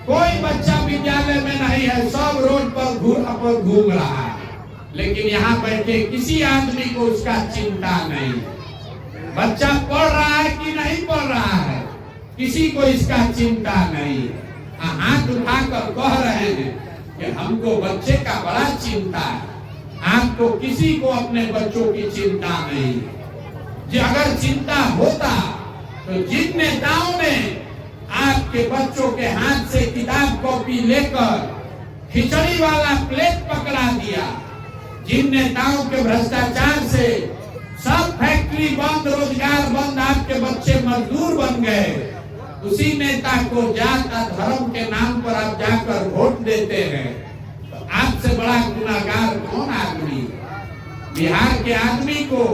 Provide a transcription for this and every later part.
कोई बच्चा विद्यालय में नहीं है, सब रोड पर घूम रहा है, लेकिन यहाँ बैठे किसी आदमी को उसका चिंता नहीं। बच्चा पढ़ रहा है कि नहीं पढ़ रहा है, किसी को इसका चिंता नहीं। हाथ उठाकर कह रहे हैं कि हमको बच्चे का बड़ा चिंता है। आपको किसी को अपने बच्चों की चिंता नहीं। जो अगर चिंता होता तो जिन नेताओं ने आपके बच्चों के हाथ से किताब कॉपी लेकर खिचड़ी वाला प्लेट पकड़ा दिया, जिन नेताओं के भ्रष्टाचार से सब फैक्ट्री बंद, रोजगार बंद, आपके बच्चे मजदूर बन गए, उसी नेता को जात धर्म के नाम पर आप जाकर वोट देते हैं, तो आपसे बड़ा गुनाहगार कौन आदमी? बिहार के आदमी को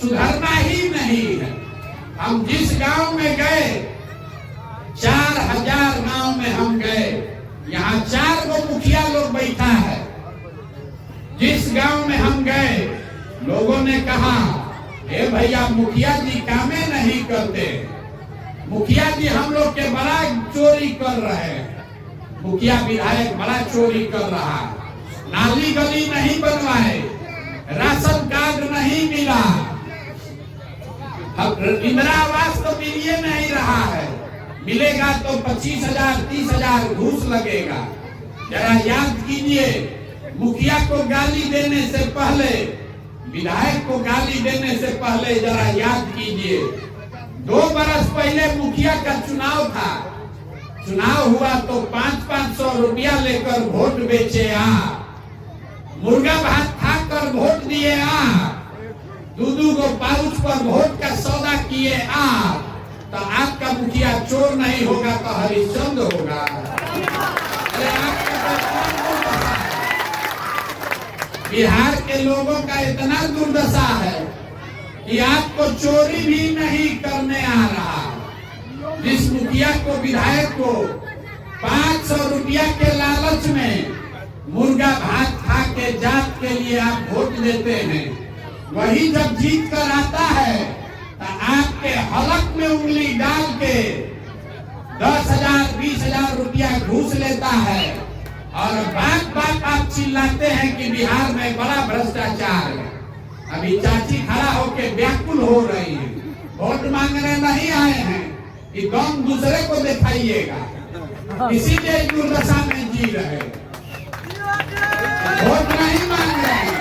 सुधरना ही नहीं है। हम जिस गांव में गए, 4000 गांव में हम गए, यहाँ 4 गो मुखिया लोग बैठा है। जिस गांव में हम गए, लोगों ने कहा, ए भैया मुखिया जी कामे नहीं करते, मुखिया जी हम लोग के बड़ा चोरी कर रहे हैं, मुखिया विधायक बड़ा चोरी कर रहा है, नाली गली नहीं बनवाए, राशन कार्ड नहीं मिला, इंदिरा आवास तो मिलिए नहीं रहा है, मिलेगा तो 25,000 30,000 घूस लगेगा। जरा याद कीजिए, मुखिया को गाली देने से पहले, विधायक को गाली देने से पहले जरा याद कीजिए, 2 बरस पहले मुखिया का चुनाव था, चुनाव हुआ तो 500-500 रुपया लेकर वोट बेचे मुर्गा भात खाकर वोट दिए दूधू को पाउच पर वोट का सौदा किए तो आपका मुखिया चोर नहीं होगा तो हरिश्चंद्र होगा। अरे बिहार के लोगों का इतना दुर्दशा है कि आपको चोरी भी नहीं करने आ रहा। जिस मुखिया को, विधायक को 500 रुपया के लालच में मुर्गा भात खा के जात के लिए आप वोट देते हैं, वही जब जीत कर आता है तो आपके हलक में उंगली डाल के 10,000 20,000 रुपया घूस लेता है और बात आप चिल्लाते हैं कि बिहार में बड़ा भ्रष्टाचार है। अभी चाची खड़ा होके व्याकुल हो रही है, वोट मांगने नहीं आए हैं कि दम दूसरे को दिखाइएगा, इसीलिए दुर्दशा में जी रहे, वोट नहीं मांग रहे हैं।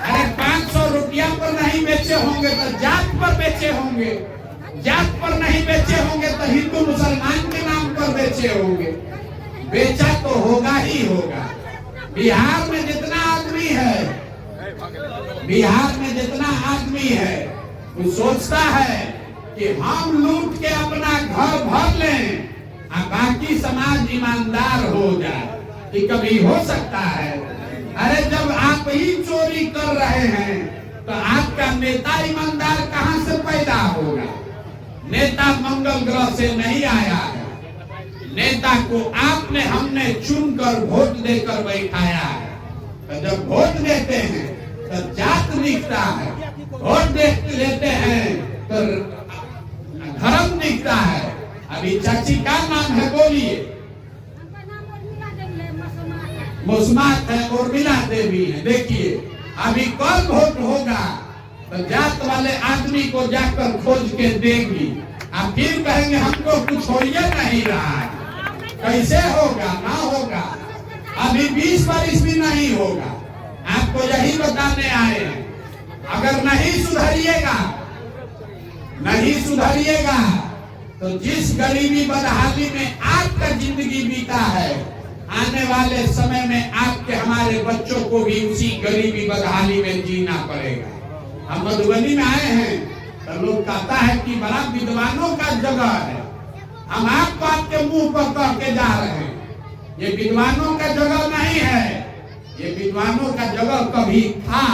अरे 500 रुपया पर नहीं बेचे होंगे तो जात पर बेचे होंगे, जात पर नहीं बेचे होंगे तो हिंदू मुसलमान के नाम पर बेचे होंगे, बेचा तो होगा ही होगा। बिहार में जितना आदमी है, बिहार में जितना आदमी है, वो सोचता है कि हम लूट के अपना घर भर लें और बाकी समाज ईमानदार हो जाए, कि कभी हो सकता है? अरे जब आप ही चोरी कर रहे हैं तो आपका नेता ईमानदार कहां से पैदा होगा? नेता मंगल ग्रह से नहीं आया है, नेता को आपने हमने चुनकर वोट देकर बैठाया है। तो जब वोट देते हैं तो जात दिखता है, वोट लेते हैं तो धर्म दिखता है। अभी चाची का नाम है, बोलिए? मुस्मात है, उर्मिला देवी है। देखिए अभी कल वोट होगा तो जात वाले आदमी को जाकर खोज के देंगी, आप फिर कहेंगे हमको कुछ हो नहीं रहा है। कैसे होगा? ना होगा, अभी 20 बरिस भी नहीं होगा। आपको यही बताने आए हैं, अगर नहीं सुधरिएगा तो जिस गरीबी बदहाली में आपका जिंदगी बीता है, आने वाले समय में आपके हमारे बच्चों को भी उसी गरीबी बदहाली में जीना पड़ेगा। हम मधुबनी में आए हैं तो लोग कहता है कि बड़ा विद्वानों का जगह है। हम आपको आपके मुंह पर कह के जा रहे हैं, ये विद्वानों का जगह नहीं है, ये विद्वानों का जगह कभी था,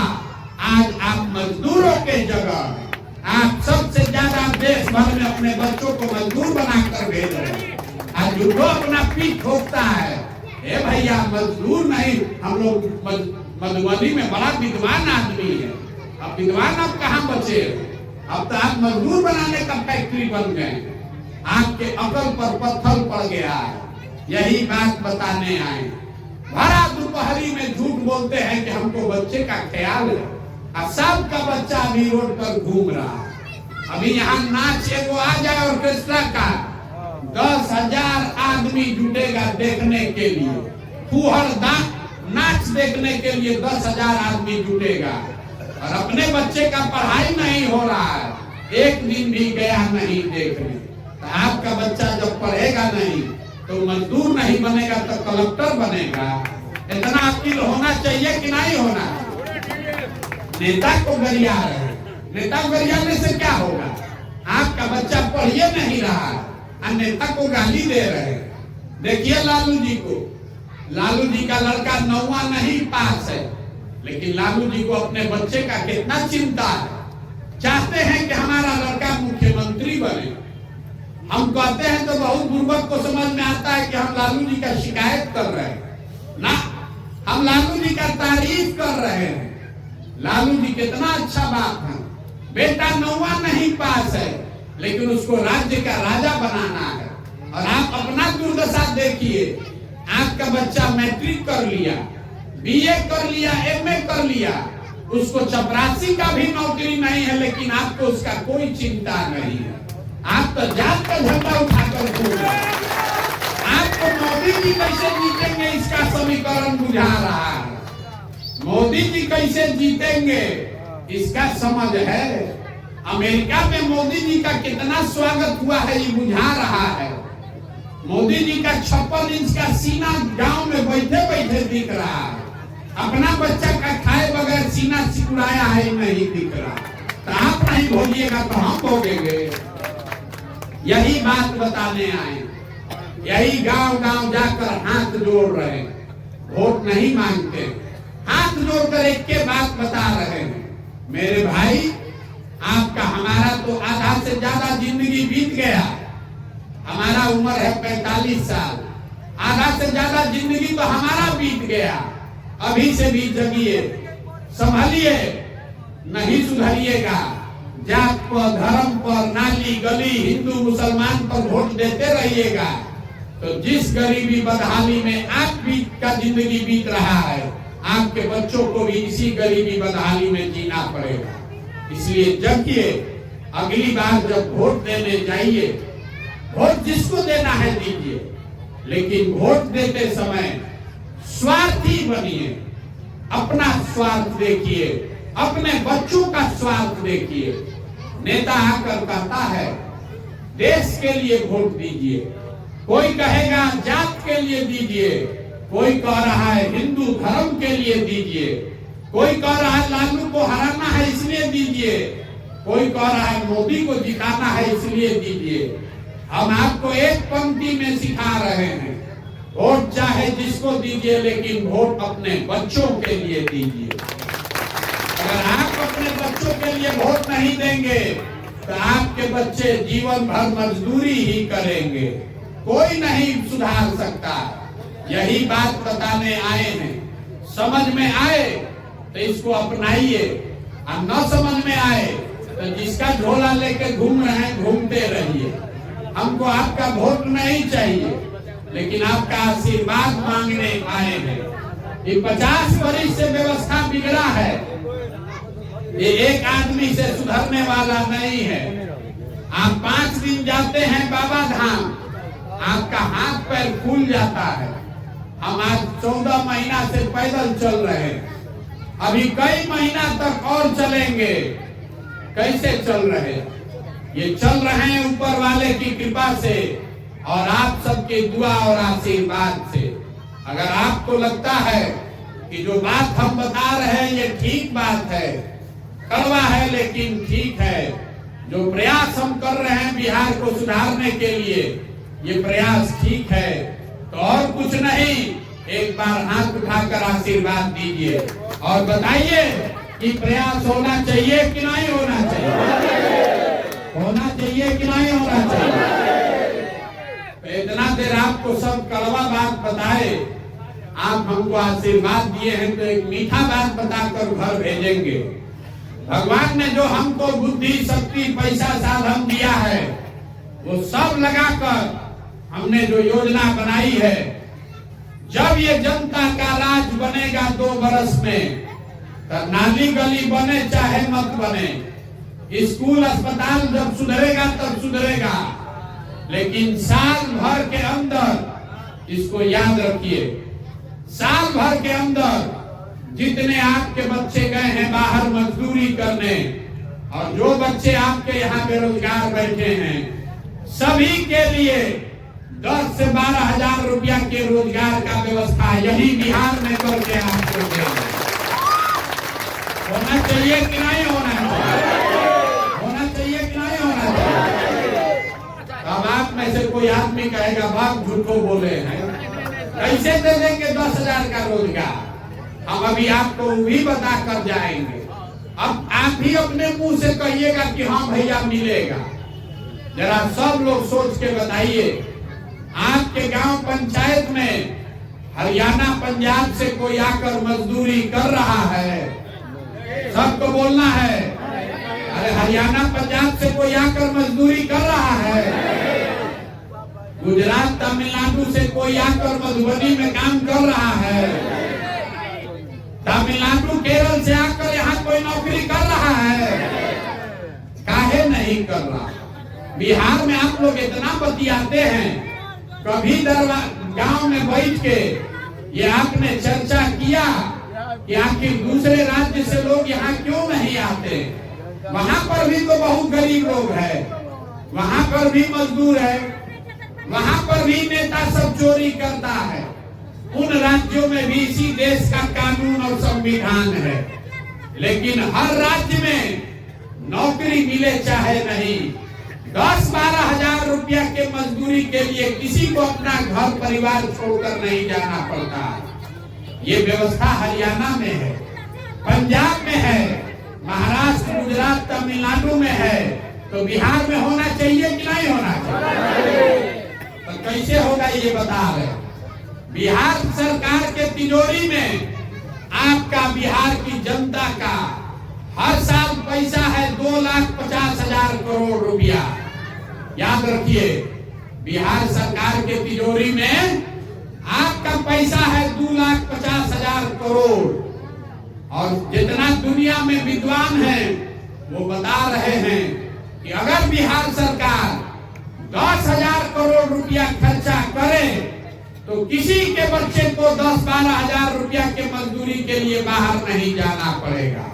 आज आप मजदूरों के जगह है। आप सबसे ज्यादा देश भर में अपने बच्चों को मजदूर बनाकर भेज रहे हैं। आज जो अपना पीठ ठोकता है, ए भैया मजदूर नहीं, हम लोग मधुबनी में बड़ा विद्वान आदमी है। अब विद्वान अब कहाँ बचे? अब तो आप मजदूर बनाने का फैक्ट्री बन गए, आपके अकल पर पत्थर पड़ गया है। यही बात बताने आए। भरा दोपहरी में झूठ बोलते हैं कि हमको बच्चे का ख्याल है, और सबका बच्चा अभी रोड पर घूम रहा है। अभी यहाँ नाच एगो आ जाए ऑर्केस्ट्रा का, 10,000 आदमी जुटेगा देखने के लिए। फूहड़ नाच देखने के लिए 10,000 आदमी जुटेगा, और अपने बच्चे का पढ़ाई नहीं हो रहा है, एक दिन भी गया नहीं देखने। तो आपका बच्चा जब पढ़ेगा नहीं तो मजदूर नहीं बनेगा तो कलेक्टर बनेगा। इतना अकील होना चाहिए कि नहीं होना? नेता को गरिया रहे, नेता को गरियाने से क्या होगा? आपका बच्चा पढ़िए नहीं रहा और नेता को गाली दे रहे। देखिए लालू जी को, लालू जी का लड़का 9वां नहीं पास है, लेकिन लालू जी को अपने बच्चे का कितना चिंता है। चाहते हैं कि हमारा लड़का मुख्यमंत्री बने। हम कहते हैं तो बहुत बुर्बक को समझ में आता है कि हम लालू जी का शिकायत कर रहे हैं ना, हम लालू जी का तारीफ कर रहे हैं। लालू जी कितना अच्छा बात है, बेटा 9वां नहीं पास है लेकिन उसको राज्य का राजा बनाना है। और आप अपना दुर्दशा देखिए, आपका बच्चा मैट्रिक कर लिया, बीए कर लिया, एमए कर लिया, उसको चपरासी का भी नौकरी नहीं है, लेकिन आपको उसका कोई चिंता नहीं है। आप तो जात का झंडा उठाकर घूम रहे हैं। आपको मोदी जी कैसे जीतेंगे इसका समीकरण बुझा रहा है। मोदी जी कैसे जीतेंगे इसका समझ है। अमेरिका में मोदी जी का कितना स्वागत हुआ है ये बुझा रहा है। मोदी जी का 56 इंच का सीना गांव में बैठे बैठे दिख रहा है। अपना बच्चा का खाए बगैर सीना सिकुड़ाया है नहीं दिख रहा। तो आप नहीं भोगिएगा तो हम भोगेंगे। यही बात बताने आए, यही गांव गांव जाकर हाथ जोड़ रहे हैं, वोट नहीं मांगते, हाथ जोड़कर एक के बात बता रहे हैं। मेरे भाई, आपका हमारा तो आधा से ज्यादा जिंदगी बीत गया। हमारा उम्र है 45 साल, आधा से ज्यादा जिंदगी तो हमारा बीत गया। अभी से भी जगिए, संभलिए, नहीं सुधरिएगा। जात पर, धर्म पर, नाली गली, हिंदू मुसलमान पर वोट देते रहिएगा तो जिस गरीबी बदहाली में आपका जिंदगी बीत रहा है, आपके बच्चों को भी इसी गरीबी बदहाली में जीना पड़ेगा। इसलिए जगिए, अगली बार जब वोट देने जाइए, वोट जिसको देना है दीजिए, लेकिन वोट देते समय स्वार्थी बनिए। अपना स्वार्थ देखिए, अपने बच्चों का स्वार्थ देखिए। नेता आकर कहता है देश के लिए वोट दीजिए, कोई कहेगा जात के लिए दीजिए, कोई कह रहा है हिंदू धर्म के लिए दीजिए, कोई कह रहा है लालू को हराना है इसलिए दीजिए, कोई कह रहा है मोदी को जिताना है इसलिए दीजिए। हम आपको एक पंक्ति में सिखा रहे हैं, वोट चाहे जिसको दीजिए, लेकिन वोट अपने बच्चों के लिए दीजिए। अगर आप अपने बच्चों के लिए वोट नहीं देंगे तो आपके बच्चे जीवन भर मजदूरी ही करेंगे, कोई नहीं सुधार सकता। यही बात बताने आए हैं। समझ में आए तो इसको अपनाइए, और न समझ में आए तो जिसका झोला लेके घूम रहे हैं घूमते रहिए। हमको आपका वोट नहीं चाहिए, लेकिन आपका आशीर्वाद मांगने आए हैं। ये 50 वर्ष से व्यवस्था बिगड़ा है, ये एक आदमी से सुधरने वाला नहीं है। आप 5 दिन जाते हैं बाबा धाम, आपका हाथ पैर फूल जाता है। हम आज 14 महीना से पैदल चल रहे हैं, अभी कई महीना तक और चलेंगे। कैसे चल रहे? ये चल रहे हैं ऊपर वाले की कृपा से और आप सबके दुआ और आशीर्वाद से। अगर आपको लगता है कि जो बात हम बता रहे हैं ये ठीक बात है, कड़वा है लेकिन ठीक है, जो प्रयास हम कर रहे हैं बिहार को सुधारने के लिए, ये प्रयास ठीक है, तो और कुछ नहीं, एक बार हाथ उठाकर आशीर्वाद दीजिए और बताइए कि प्रयास होना चाहिए कि नहीं होना चाहिए, होना चाहिए कि नहीं होना चाहिए। तो इतना देर आपको सब कड़वा बात बताए, आप हमको आशीर्वाद दिए हैं तो एक मीठा बात बताकर घर भेजेंगे। भगवान ने जो हमको बुद्धि शक्ति पैसा साधन दिया है वो सब लगाकर हमने जो योजना बनाई है, जब ये जनता का राज बनेगा 2 बरस में, तो नाली गली बने चाहे मत बने, स्कूल अस्पताल जब सुधरेगा तब सुधरेगा, लेकिन साल भर के अंदर इसको याद रखिए, साल भर के अंदर जितने आपके बच्चे गए हैं बाहर मजदूरी करने और जो बच्चे आपके यहाँ बेरोजगार बैठे हैं, सभी के लिए 10 से 12 हजार रुपया के रोजगार का व्यवस्था यही बिहार में करके आपको देंगे। होना चाहिए कि नहीं होना चाहिए? होना चाहिए कि नहीं होना चाहिए? अब आप में से कोई आदमी कहेगा बाप झूठो बोले हैं, कैसे दे देंगे 10 हजार का रोजगार? हम अभी आपको भी बता कर जाएंगे। अब आप ही अपने मुंह से कहिएगा कि हाँ भैया मिलेगा। जरा सब लोग सोच के बताइए, आपके गांव पंचायत में हरियाणा पंजाब से कोई आकर मजदूरी कर रहा है? सबको बोलना है, अरे हरियाणा पंजाब से कोई आकर मजदूरी कर रहा है? गुजरात तमिलनाडु से कोई आकर मधुबनी में काम कर रहा है? तमिलनाडु केरल से आकर यहाँ कोई नौकरी कर रहा है? काहे नहीं कर रहा? बिहार में आप लोग इतना बतियाते हैं, कभी गांव में बैठ के ये आपने चर्चा किया कि आखिर दूसरे राज्य से लोग यहाँ क्यों नहीं आते? वहां पर भी तो बहुत गरीब लोग है, वहां पर भी मजदूर है, वहां पर भी नेता सब चोरी करता है। उन राज्यों में भी इसी देश का कानून और संविधान है, लेकिन हर राज्य में नौकरी मिले चाहे नहीं, 10-12 हजार रुपया के मजदूरी के लिए किसी को अपना घर परिवार छोड़कर नहीं जाना पड़ता। ये व्यवस्था हरियाणा में है, पंजाब में है, महाराष्ट्र, गुजरात, तमिलनाडु में है, तो बिहार में होना चाहिए कि नहीं होना चाहिए? तो कैसे होगा ये बता रहे। बिहार सरकार के तिजोरी में आपका, बिहार की जनता का हर साल पैसा है 2,50,000 करोड़ रुपया। याद रखिए, बिहार सरकार के तिजोरी में आपका पैसा है 2,50,000 करोड़। और जितना दुनिया में विद्वान हैं वो बता रहे हैं कि अगर बिहार सरकार 10,000 करोड़ रुपया खर्चा करे तो किसी के बच्चे को 10-12 हजार रुपया के मजदूरी के लिए बाहर नहीं जाना पड़ेगा।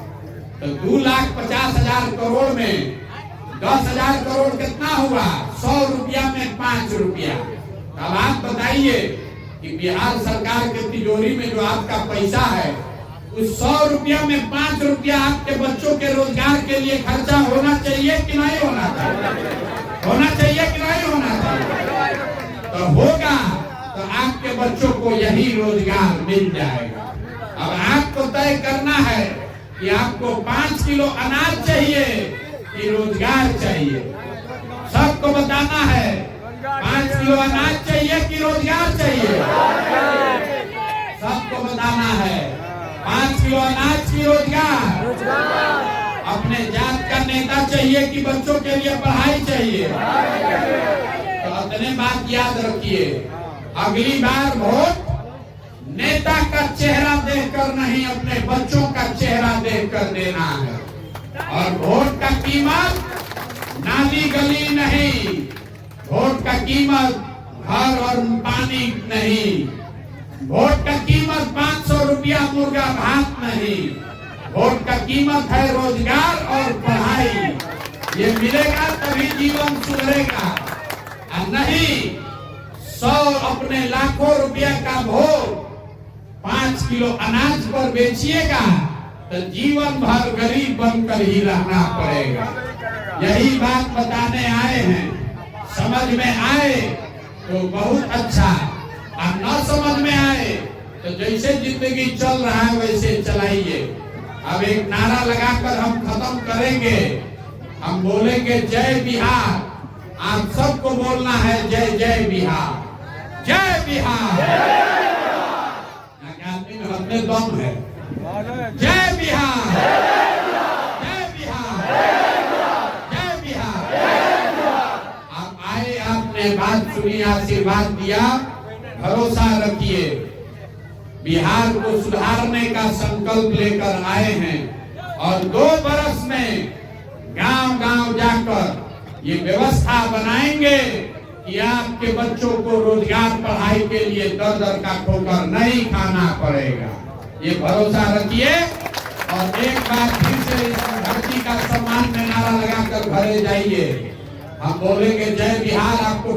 तो 2,50,000 करोड़ में 10,000 करोड़ कितना हुआ? 100 रुपया में 5 रुपया। अब आप बताइए कि बिहार सरकार के तिजोरी में जो आपका पैसा है, उस 100 रुपया में 5 रुपया आपके बच्चों के रोजगार के लिए खर्चा होना चाहिए कि नहीं होना चाहिए? होना चाहिए कि नहीं होना चाहिए? तो होगा तो आपके बच्चों को यही रोजगार मिल जाएगा। अब आपको तय करना है कि आपको 5 किलो अनाज चाहिए कि रोजगार चाहिए। सबको बताना है, 5 किलो अनाज चाहिए कि रोजगार चाहिए? सबको बताना है, 5 किलो अनाज की रोजगार? अपने जात का नेता चाहिए कि बच्चों के लिए पढ़ाई चाहिए? तो अपने बात याद रखिए, अगली बार वोट नेता का चेहरा देखकर नहीं, अपने बच्चों का चेहरा देखकर देना है। और वोट का कीमत नाली गली नहीं, वोट का कीमत घर और पानी नहीं, वोट का कीमत 500 रुपया मुर्गा भात नहीं, वोट का कीमत है रोजगार और पढ़ाई। ये मिलेगा तभी जीवन सुधरेगा, और नहीं 100 अपने लाखों रुपया का भोग 5 किलो अनाज पर बेचिएगा तो जीवन भर गरीब बनकर ही रहना पड़ेगा। यही बात बताने आए हैं। समझ में आए तो बहुत अच्छा, और न समझ में आए तो जैसे जिंदगी चल रहा है वैसे चलाइए। अब एक नारा लगाकर हम खत्म करेंगे। हम बोलेंगे जय बिहार। आप सबको बोलना है जय जय बिहार, जय बिहार। आदमी में अपने दम है। जय बिहार, जय बिहार, जय बिहार। आप आए, आपने ये बात सुनी, आशीर्वाद दिया, भरोसा रखिए। बिहार को सुधारने का संकल्प लेकर आए हैं और 2 बरस में गांव-गांव जाकर ये व्यवस्था बनाएंगे कि आपके बच्चों को रोजगार, पढ़ाई के लिए दर-दर का ठोकर नहीं खाना पड़ेगा। ये भरोसा रखिए और एक बार फिर से इस धरती का सम्मान में नारा लगाकर घरे जाइए। हम बोलेंगे जय बिहार, आपको